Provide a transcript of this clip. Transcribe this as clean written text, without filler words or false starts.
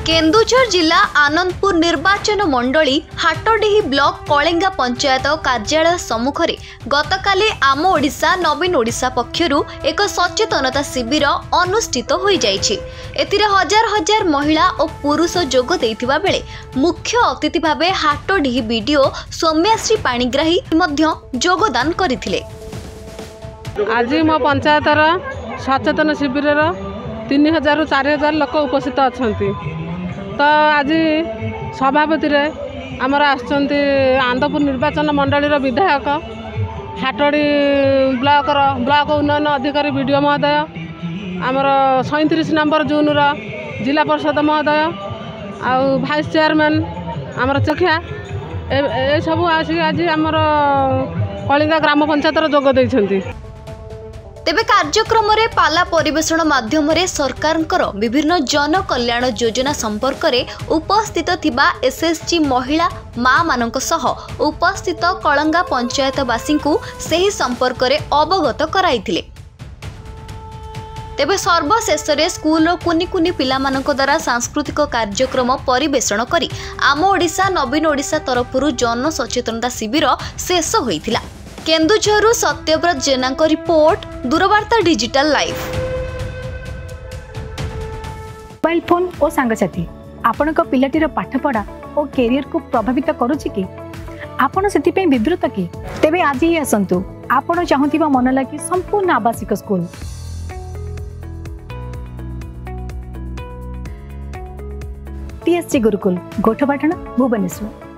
केन्दुझर जिला आनंदपुर निर्वाचन मंडली हाटडीही ब्लॉक कलेंगा पंचायत कार्यालय सम्मुखें गतकाली आम ओडिशा नवीन ओडिशा पक्षरु एक सचेतनता शिविर अनुष्ठित हो जाइछि। एतिरे हजार हजार महिला और पुरुष जोग देइथिबा बेले मुख्य अतिथि भावे हाटडीही बीडीओ सौम्याश्री पाणिग्राही मध्य योगदान करथिले। आज मो पंचायतर सचेतन शिविर 3000 रु 4000 लोक उपस्थित अच्छा। तो आज सभापति आमर आनंदपुर निर्वाचन मंडली विधायक हाटडी ब्लॉक उन्नयन अधिकारी बीडीओ महोदय आमर 37 नंबर जून जिला परिषद महोदय आउ भाइस चेयरमैन आमर चखिया ए सब आसिक आज आमर कलिंगा ग्राम पंचायत जोग देइछन्ति। तेबे कार्यक्रम रे पाला परिवेषण माध्यम रे सरकारंकर विभिन्न जन कल्याण योजना संपर्क रे उपस्थित थिबा एसएसजी महिला मां मानक सह उपस्थित कलंगा पंचायतवासी को सही संपर्क रे अवगत कराइथिले। तेबे सर्वशेष रे स्कूल रो कुनी कुनी पिला मानक द्वारा सांस्कृतिक कार्यक्रम परिवेषण करी आम ओडिशा नवीन ओडिशा तरफरु जन सचेतनता शिविर शेष होइथिला। केन्दुझरु सत्यव्रत जेनाक रिपोर्ट दूरवार्ता डिजिटल लाइव। मोबाइल फोन और सांगसाथी आपणक पिलाटीर पाठपढ़ा और कैरियर को प्रभावित करुछि कि आपण सेतिपई विब्रत कि तेबे आज ही आसंतु आपण चाहुतिबा मन लागी संपूर्ण आवासिक स्कूल टीएससी गुरुकुल गोठपाटण भुवनेश्वर।